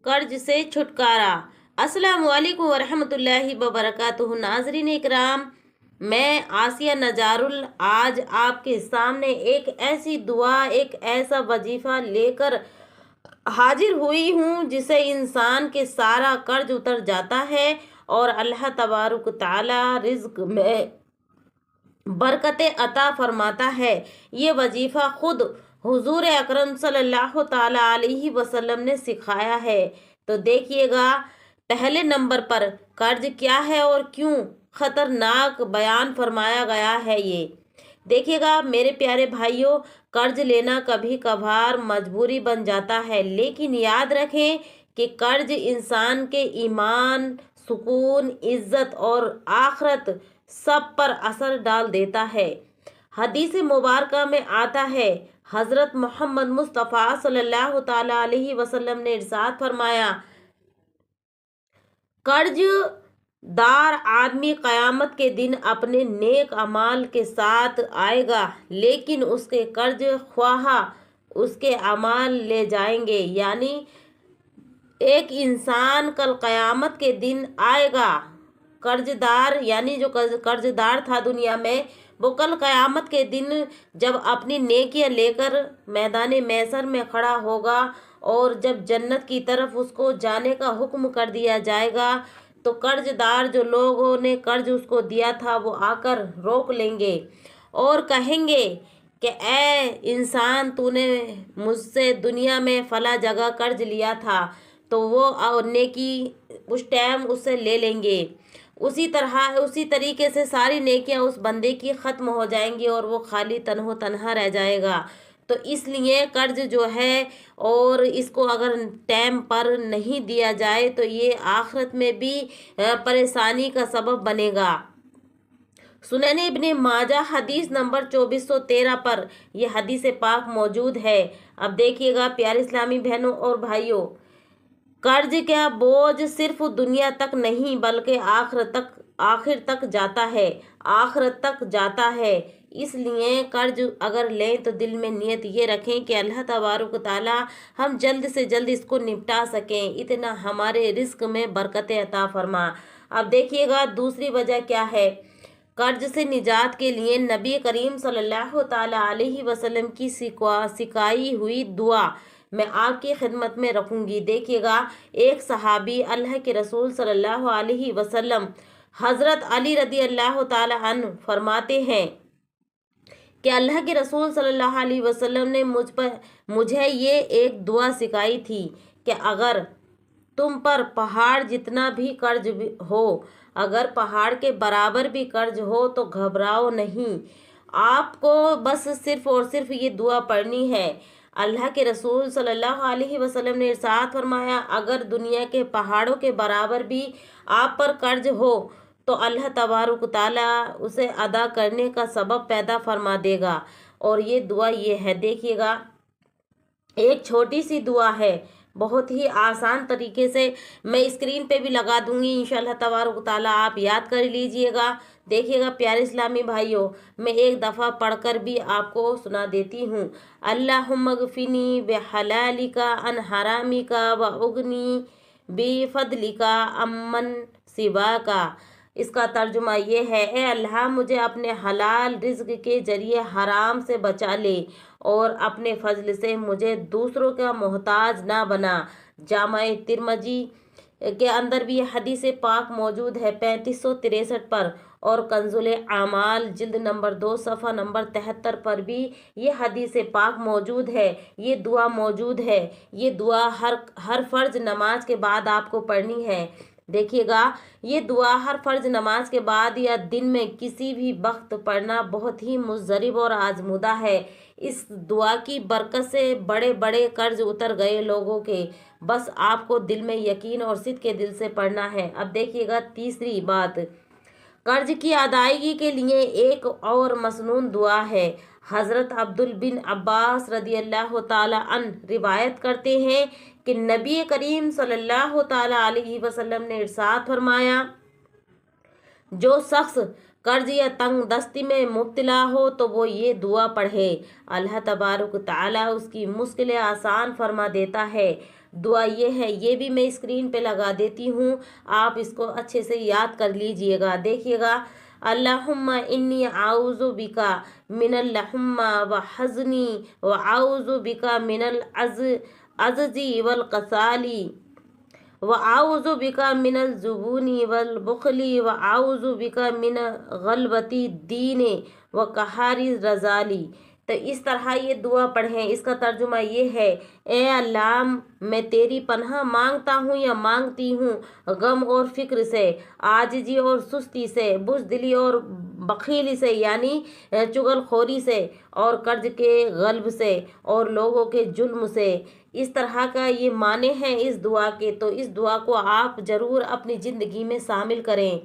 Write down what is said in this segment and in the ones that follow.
कर्ज से छुटकारा। अस्सलाम वालेकुम वरहमतुल्लाहि वबरकातुहू। नाजरीन इकराम, मैं आसिया नजारुल आज आपके सामने एक ऐसी दुआ, एक ऐसा वजीफ़ा लेकर हाजिर हुई हूँ जिसे इंसान के सारा कर्ज उतर जाता है और अल्लाह तबारुक ताला रिज़्क में बरकतें अता फरमाता है। ये वजीफ़ा खुद हुजूर अकरम सल्लल्लाहु ताला अलैहि वसल्लम ने सिखाया है। तो देखिएगा, पहले नंबर पर कर्ज क्या है और क्यों खतरनाक बयान फरमाया गया है। ये देखिएगा मेरे प्यारे भाइयों, कर्ज लेना कभी कभार मजबूरी बन जाता है, लेकिन याद रखें कि कर्ज इंसान के ईमान, सुकून, इज्जत और आखरत सब पर असर डाल देता है। हदीस मुबारका में आता है, हज़रत मोहम्मद मुस्तफ़ा सल्लल्लाहु ताला अलैहि वसल्लम ने इरशाद फरमाया, कर्जदार आदमी क़यामत के दिन अपने नेक अमाल के साथ आएगा, लेकिन उसके कर्ज ख्वाह उसके अमाल ले जाएंगे। यानी एक इंसान कल क़यामत के दिन आएगा, कर्जदार यानी जो कर्जदार था दुनिया में, वो कल क़यामत के दिन जब अपनी नेकियां लेकर मैदान महशर में खड़ा होगा और जब जन्नत की तरफ उसको जाने का हुक्म कर दिया जाएगा, तो कर्जदार जो लोगों ने कर्ज उसको दिया था वो आकर रोक लेंगे और कहेंगे कि ऐ इंसान, तूने मुझसे दुनिया में फला जगह कर्ज लिया था, तो वो नेकी उस टाइम उससे ले लेंगे। उसी तरीके से सारी नेकियां उस बंदे की ख़त्म हो जाएंगी और वो खाली तन्हो तन्हा रह जाएगा। तो इसलिए कर्ज जो है, और इसको अगर टाइम पर नहीं दिया जाए तो ये आखिरत में भी परेशानी का सबब बनेगा। सुनन इब्ने माजा हदीस नंबर 2413 पर यह हदीस पाक मौजूद है। अब देखिएगा प्यारे इस्लामी बहनों और भाइयों, कर्ज का बोझ सिर्फ दुनिया तक नहीं बल्कि आखिर तक जाता है। इसलिए कर्ज अगर लें तो दिल में नियत ये रखें कि अल्लाह तबारुक ताला हम जल्द से जल्द इसको निपटा सकें, इतना हमारे रिस्क में बरकतें अता फरमा। अब देखिएगा दूसरी वजह क्या है। कर्ज से निजात के लिए नबी करीम सल्लल्लाहु ताला अलैहि वसल्लम की सिखाई हुई दुआ मैं आपकी खिदमत में रखूंगी। देखिएगा, एक सहाबी अल्लाह के रसूल सल्लल्लाहु अलैहि वसल्लम हज़रत अली रदी अल्लाह ताला अन्हु फरमाते हैं कि अल्लाह के रसूल सल्लल्लाहु अलैहि वसल्लम ने मुझे ये एक दुआ सिखाई थी कि अगर तुम पर पहाड़ जितना भी कर्ज हो, अगर पहाड़ के बराबर भी कर्ज हो तो घबराओ नहीं, आपको बस सिर्फ और सिर्फ ये दुआ पढ़नी है। अल्लाह के रसूल सल्लल्लाहु अलैहि वसल्लम ने इरशाद फरमाया, अगर दुनिया के पहाड़ों के बराबर भी आप पर कर्ज हो तो अल्लाह तबारुक ताला उसे अदा करने का सबब पैदा फरमा देगा। और ये दुआ ये है, देखिएगा एक छोटी सी दुआ है, बहुत ही आसान तरीके से मैं स्क्रीन पे भी लगा दूंगी, इंशाल्लाह तबारुक ताला आप याद कर लीजिएगा। देखिएगा प्यारे इस्लामी भाइयों, मैं एक दफ़ा पढ़कर भी आपको सुना देती हूँ। अल्लाहुम्मगफिनी बिहलालिका अन हरामिका व उगनी बिफदलिका अम्मन सिवा का। इसका तर्जुमा ये है, ए अल्लाह मुझे अपने हलाल रिज़्क के ज़रिए हराम से बचा ले और अपने फजल से मुझे दूसरों का मोहताज ना बना। जामा तिरमजी के अंदर भी यह हदीस पाक मौजूद है 3563 पर, और कंजुल आमाल जिल्द नंबर 2 सफ़ा नंबर 73 पर भी ये हदीस पाक मौजूद है, ये दुआ मौजूद है। ये दुआ हर फ़र्ज नमाज के बाद आपको पढ़नी है। देखिएगा, ये दुआ हर फ़र्ज नमाज के बाद या दिन में किसी भी वक्त पढ़ना बहुत ही मुज़रिब और आजमुदा है। इस दुआ की बरकत से बड़े बड़े कर्ज उतर गए लोगों के, बस आपको दिल में यकीन और सिद्क़ के दिल से पढ़ना है। अब देखिएगा तीसरी बात, कर्ज की अदायगी के लिए एक और मसनून दुआ है। हज़रत अब्दुल बिन अब्बास रदी अल्लाह ताला अन रिवायत करते हैं कि नबी करीम सल्लल्लाहु ताला अलैहि वसल्लम ने इरशाद फरमाया, जो शख्स कर्ज या तंग दस्ती में मुब्तला हो तो वो ये दुआ पढ़े, अल्लाह तबारुक ताला उसकी मुश्किलें आसान फरमा देता है। दुआ ये है, ये भी मैं स्क्रीन पे लगा देती हूँ, आप इसको अच्छे से याद कर लीजिएगा। देखिएगा, अल्लाहुम्मा इन्नी आऊज़ु बिका मिनल लहुम्मा व हज़नी व आऊज़ु बिका मिनल अज़्ज़ी वल कसाली व आऊज़ु बिका मिनल जुबूनी वल बुखली व आऊज़ु बिका मिन गलबती दीने व कहारी रजाली। तो इस तरह ये दुआ पढ़ें। इसका तर्जुमा ये है, ए अल्लाह, मैं तेरी पनाह मांगता हूँ या मांगती हूँ गम और फिक्र से, आजिजी और सुस्ती से, बुज़दिली और बखीली से यानी चुगलखोरी से, और कर्ज के गल्ब से और लोगों के जुल्म से। इस तरह का ये माने हैं इस दुआ के, तो इस दुआ को आप ज़रूर अपनी ज़िंदगी में शामिल करें।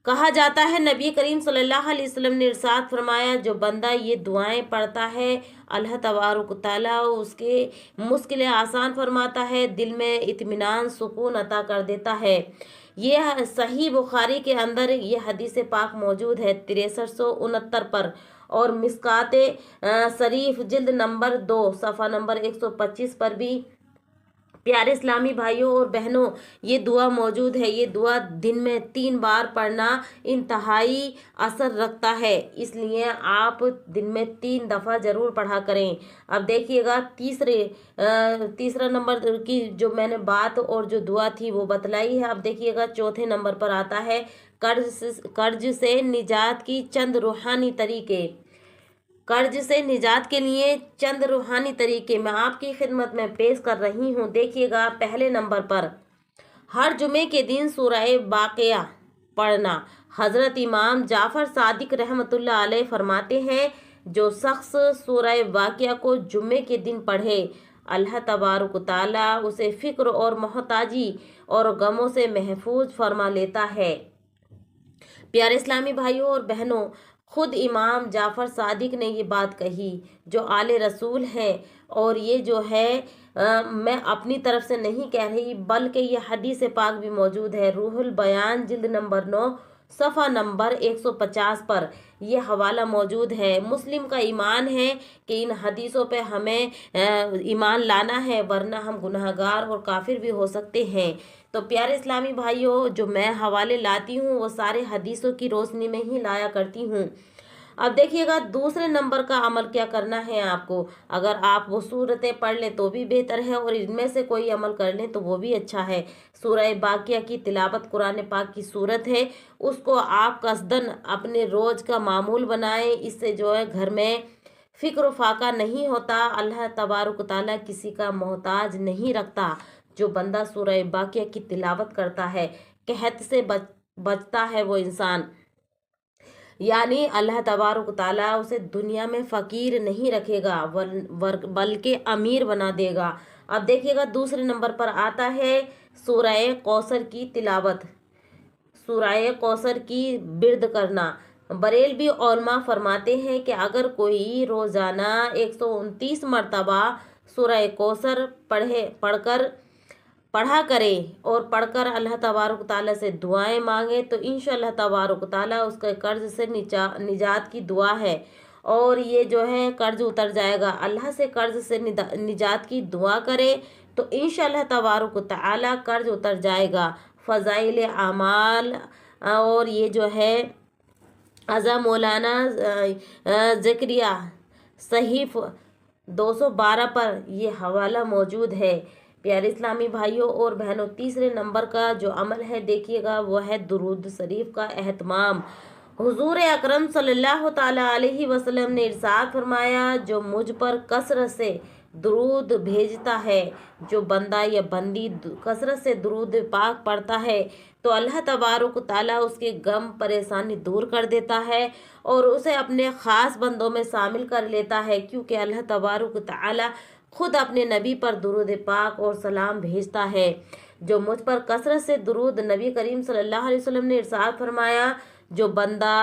कहा जाता है नबी करीम सल्लल्लाहु अलैहि वसल्लम ने इरशाद फरमाया, जो बंदा ये दुआएं पढ़ता है अल्लाह तबारक तआला उसके मुश्किलें आसान फरमाता है, दिल में इत्मीनान सुकून अता कर देता है। ये सही बुखारी के अंदर ये हदीस पाक मौजूद है 6369 पर, और मिस्काते शरीफ जिल्द नंबर 2 सफ़ा नंबर 125 पर भी प्यारे इस्लामी भाइयों और बहनों ये दुआ मौजूद है। ये दुआ दिन में 3 बार पढ़ना इंतहाई असर रखता है, इसलिए आप दिन में 3 दफ़ा ज़रूर पढ़ा करें। अब देखिएगा, तीसरा नंबर की जो मैंने बात और जो दुआ थी वो बतलाई है। अब देखिएगा, चौथे नंबर पर आता है कर्ज से निजात की चंद रूहानी तरीके। कर्ज से निजात के लिए चंद रूहानी तरीके मैं आपकी खिदमत में पेश कर रही हूँ। देखिएगा, पहले नंबर पर हर जुमे के दिन सूरह वाक़िया पढ़ना। हज़रत इमाम जाफ़र सादिक रहमतुल्लाह अलैह फरमाते हैं, जो शख्स सूरह वाक़िया को जुमे के दिन पढ़े, अल्लाह तबारक तआला उसे फ़िक्र और मोहताजी और गमों से महफूज फरमा लेता है। प्यारे इस्लामी भाइयों और बहनों, खुद इमाम जाफ़र सादिक ने ये बात कही, जो आले रसूल हैं, और ये जो है मैं अपनी तरफ से नहीं कह रही, बल्कि ये हदीस पाक भी मौजूद है। रूहुल बयान जिल्द नंबर 9 सफ़ा नंबर 150 पर यह हवाला मौजूद है। मुस्लिम का ईमान है कि इन हदीसों पे हमें ईमान लाना है, वरना हम गुनहगार और काफिर भी हो सकते हैं। तो प्यारे इस्लामी भाइयों, जो मैं हवाले लाती हूँ वो सारे हदीसों की रोशनी में ही लाया करती हूँ। अब देखिएगा, दूसरे नंबर का अमल क्या करना है आपको। अगर आप वो सूरतें पढ़ लें तो भी बेहतर है, और इनमें से कोई अमल कर लें तो वो भी अच्छा है। सूरह बाकिया की तिलावत कुरान पाक की सूरत है, उसको आप कसदन अपने रोज़ का मामूल बनाएं। इससे जो है घर में फ़िक्र फाका नहीं होता, अल्लाह तबारक तआला किसी का मोहताज नहीं रखता। जो बंदा सूरह बाकिया की तिलावत करता है, कहत से बचता है वो इंसान, यानी अल्लाह तबारक तआला उसे दुनिया में फ़कीर नहीं रखेगा बल्कि अमीर बना देगा। अब देखिएगा, दूसरे नंबर पर आता है सूरह कौसर की तिलावत, सूरह कौसर की बिर्द करना। बरेलवी उलमा फरमाते हैं कि अगर कोई रोज़ाना 129 मरतबा सूरह कौसर पढ़ा करे और पढ़कर अल्लाह तबारक तआला से दुआएं मांगे, तो इंशाअल्लाह तबारक तआला उसके कर्ज से निजात की दुआ है, और ये जो है कर्ज उतर जाएगा। अल्लाह से कर्ज से निजात की दुआ करे तो इंशाअल्लाह तबारक तआला कर्ज उतर जाएगा। फ़ज़ाइल आमाल, और ये जो है अज़ा मौलाना ज़करिया सहीफ़ 212 पर ये हवाला मौजूद है। प्यारे इस्लामी भाइयों और बहनों, तीसरे नंबर का जो अमल है देखिएगा, वो है दुरूद शरीफ का एहतमाम। हुजूर अकरम सल्लल्लाहु ताला अलैहि वसल्लम ने इरशाद फरमाया, जो मुझ पर कसरत से दुरूद भेजता है, जो बंदा या बंदी कसरत से दुरूद पाक पढ़ता है, तो अल्लाह तबारक तआला उसके गम परेशानी दूर कर देता है और उसे अपने ख़ास बंदों में शामिल कर लेता है, क्योंकि अल्लाह तबारक तआला खुद अपने नबी पर दुरूद पाक और सलाम भेजता है। जो मुझ पर कसरत से दुरूद, नबी करीम सल्लल्लाहु अलैहि वसल्लम ने इरशाद फरमाया, जो बंदा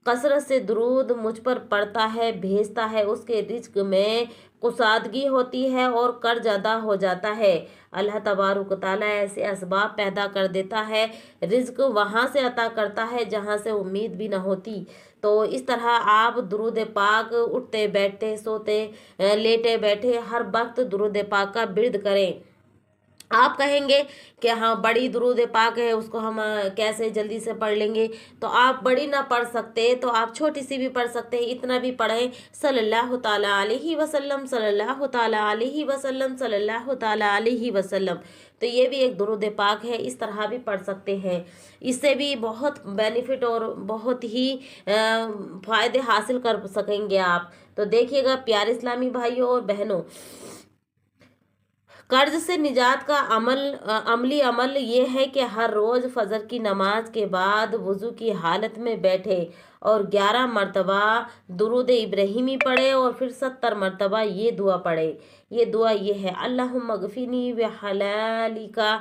कसरत से दुरूद मुझ पर पढ़ता है, भेजता है, उसके रिज्क में कुसादगी होती है और कर्ज अदा हो जाता है। अल्लाह तबारक तआला ऐसे असबाब पैदा कर देता है, रिज्क वहाँ से अता करता है जहाँ से उम्मीद भी न होती। तो इस तरह आप दुरूद पाक उठते बैठते सोते लेटे बैठे हर वक्त दुरूद पाक का बिर्द करें। आप कहेंगे कि हाँ बड़ी दुरूद पाक है, उसको हम कैसे जल्दी से पढ़ लेंगे। तो आप बड़ी ना पढ़ सकते तो आप छोटी सी भी पढ़ सकते हैं, इतना भी पढ़ें सल्लल्लाहु ताला अलैहि वसल्लम सल्लल्लाहु ताला अलैहि वसल्लम सल्लल्लाहु ताला अलैहि वसल्लम। तो ये भी एक दुरूद पाक है, इस तरह भी पढ़ सकते हैं। इससे भी बहुत बेनिफिट और बहुत ही फ़ायदे हासिल कर सकेंगे आप। तो देखिएगा प्यारे इस्लामी भाइयों और बहनों, कर्ज से निजात का अमली अमल ये है कि हर रोज़ फजर की नमाज के बाद वज़ू की हालत में बैठे और 11 मरतबा दुरूद इब्राहिमी पढ़े और फिर 70 मरतबा ये दुआ पढ़े। ये दुआ ये है, अल्लाहुम्मा गफिनी व हलालिका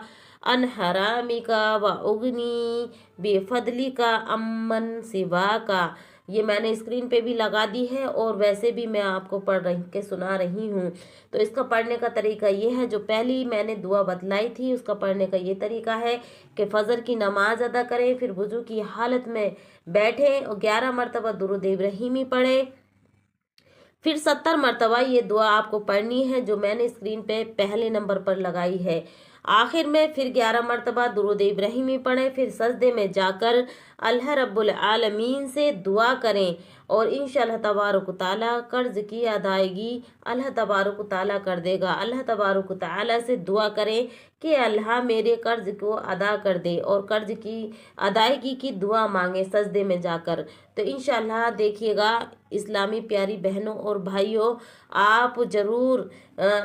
अन हरामिका व उगनी बेफदलिका अम्मन सिवा का। ये मैंने स्क्रीन पे भी लगा दी है और वैसे भी मैं आपको पढ़ रही के सुना रही हूँ। तो इसका पढ़ने का तरीका ये है, जो पहली मैंने दुआ बतलाई थी उसका पढ़ने का ये तरीका है कि फ़जर की नमाज अदा करें, फिर वज़ू की हालत में बैठें और 11 मरतबा दुरूद इब्राहिमी पढ़ें, फिर 70 मरतबा ये दुआ आपको पढ़नी है जो मैंने स्क्रीन पे पहले नंबर पर लगाई है। आखिर में फिर 11 मरतबा दुरूद इब्राहिमी पढ़ें, फिर सजदे में जाकर अल्लाह रब्बुल आलमीन से दुआ करें और इंशाअल्लाह तबारक ताला कर्ज की अदायगी अल्लाह तबारक ताला कर देगा। अल्लाह तबारक ताला से दुआ करें कि अल्लाह मेरे कर्ज को अदा कर दे और कर्ज की अदायगी की दुआ मांगे सजदे में जाकर। तो इंशाअल्लाह देखिएगा इस्लामी प्यारी बहनों और भाइयों, आप ज़रूर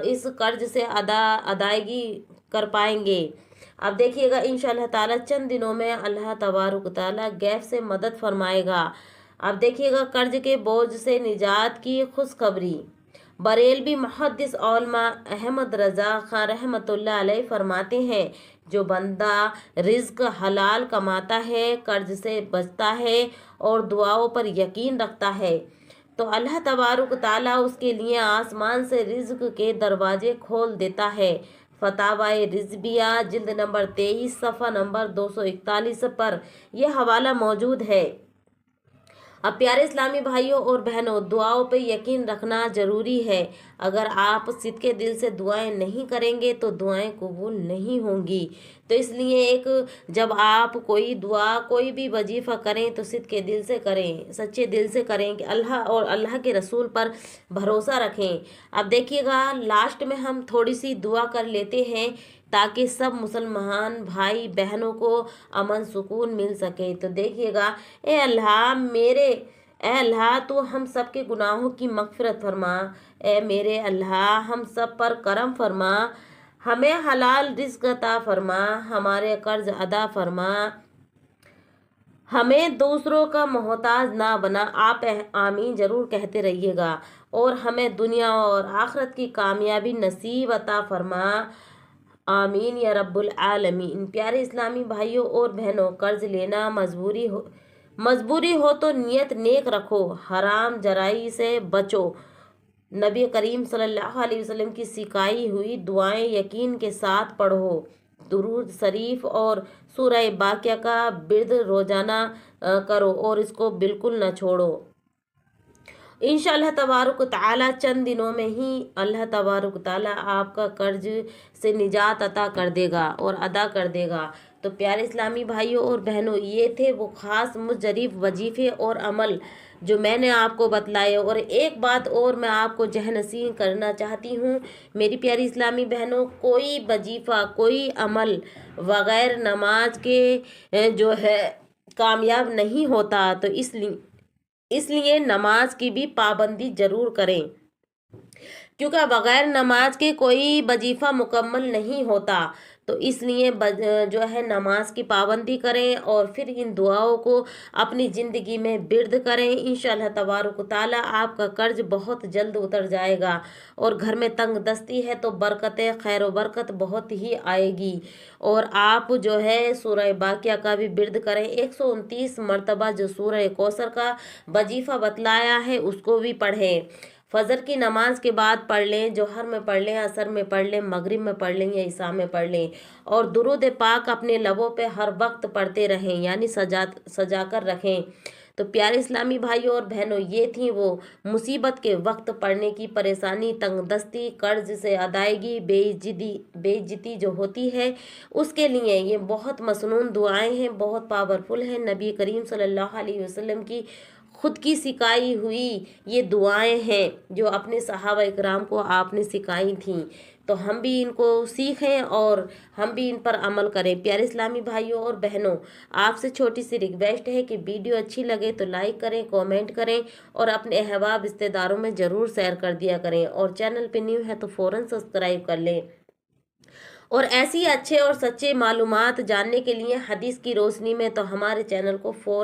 इस कर्ज से अदायगी कर पाएंगे। अब देखिएगा इंशाअल्लाह ताला चंद दिनों में अल्लाह तबारक ताला गैब से मदद फरमाएगा। अब देखिएगा कर्ज के बोझ से निजात की खुशखबरी। बरेलवी मुहद्दिस औलमा अहमद रज़ा खान रहमतुल्लाह अलैह फरमाते हैं, जो बंदा रिज़्क हलाल कमाता है, कर्ज से बचता है और दुआओं पर यकीन रखता है, तो अल्लाह तबारक ताला उसके लिए आसमान से रिज़्क के दरवाजे खोल देता है। फतावाए रिजबिया जिल्द नंबर 23 सफ़ा नंबर 241 पर यह हवाला मौजूद है। अब प्यारे इस्लामी भाइयों और बहनों, दुआओं पे यकीन रखना ज़रूरी है। अगर आप सिद्के दिल से दुआएं नहीं करेंगे तो दुआएं कबूल नहीं होंगी। तो इसलिए जब आप कोई दुआ कोई भी वजीफ़ा करें तो सिद्के दिल से करें, सच्चे दिल से करें कि अल्लाह और अल्लाह के रसूल पर भरोसा रखें। अब देखिएगा लास्ट में हम थोड़ी सी दुआ कर लेते हैं ताकि सब मुसलमान भाई बहनों को अमन सुकून मिल सके। तो देखिएगा, ए अल्लाह तू हम सब के गुनाहों की मग़फ़िरत फरमा। ए मेरे अल्लाह हम सब पर करम फरमा, हमें हलाल रिज़्क़ अता फरमा, हमारे कर्ज अदा फरमा, हमें दूसरों का मोहताज ना बना। आप आमीन ज़रूर कहते रहिएगा। और हमें दुनिया और आखिरत की कामयाबी नसीब अता फरमा, आमीन या रब्बुल आलमीन। प्यारे इस्लामी भाइयों और बहनों, कर्ज लेना मजबूरी हो तो नियत नेक रखो, हराम जराई से बचो। नबी करीम सल्लल्लाहु अलैहि वसल्लम की सिखाई हुई दुआएं यकीन के साथ पढ़ो। दुरूद शरीफ और सूरह बाक़िया का बिर्द रोज़ाना करो और इसको बिल्कुल न छोड़ो। इंशाअल्लाह तबारक ताला चंद दिनों में ही अल्लाह तबारक ताला आपका कर्ज से निजात अता कर देगा और अदा कर देगा। तो प्यारे इस्लामी भाइयों और बहनों, ये थे वो ख़ास मुजरीफ वजीफ़े और अमल जो मैंने आपको बतलाए। और एक बात और मैं आपको जहनसीन करना चाहती हूँ मेरी प्यारी इस्लामी बहनों, कोई वजीफ़ा कोई अमल बग़ैर नमाज के जो है कामयाब नहीं होता। तो इसलिए नमाज की भी पाबंदी ज़रूर करें, क्योंकि बग़ैर नमाज के कोई वजीफ़ा मुकम्मल नहीं होता। तो इसलिए जो है नमाज की पाबंदी करें और फिर इन दुआओं को अपनी ज़िंदगी में बिर्द करें। इंशाअल्लाह तबारक ताला आपका कर्ज बहुत जल्द उतर जाएगा। और घर में तंग दस्ती है तो बरकत खैर व बरकत बहुत ही आएगी। और आप जो है सूरह बाक़िया का भी बिर्द करें, 129 मरतबा जो सूरह कौसर का वजीफ़ा बतलाया है उसको भी पढ़ें। फजर की नमाज के बाद पढ़ लें, जोहर में पढ़ लें, असर में पढ़ लें, मगरिब में पढ़ लें या इशा में पढ़ लें। और दुरूद पाक अपने लबों पे हर वक्त पढ़ते रहें, यानी सजा कर रखें। तो प्यारे इस्लामी भाइयों और बहनों, ये थी वो मुसीबत के वक्त पड़ने की परेशानी, तंगदस्ती, कर्ज से अदायगी, बेइज्जती जो होती है उसके लिए ये बहुत मसनून दुआएं हैं, बहुत पावरफुल हैं। नबी करीम सल्लल्लाहु अलैहि वसल्लम की खुद की सिखाई हुई ये दुआएं हैं जो अपने सहाबा इकराम को आपने सिखाई थी। तो हम भी इनको सीखें और हम भी इन पर अमल करें। प्यारे इस्लामी भाइयों और बहनों, आपसे छोटी सी रिक्वेस्ट है कि वीडियो अच्छी लगे तो लाइक करें, कमेंट करें और अपने अहबाब रिश्तेदारों में ज़रूर शेयर कर दिया करें। और चैनल पे न्यू है तो फ़ौरन सब्सक्राइब कर लें। और ऐसी अच्छे और सच्चे मालूमात जानने के लिए हदीस की रोशनी में तो हमारे चैनल को फ़ौरन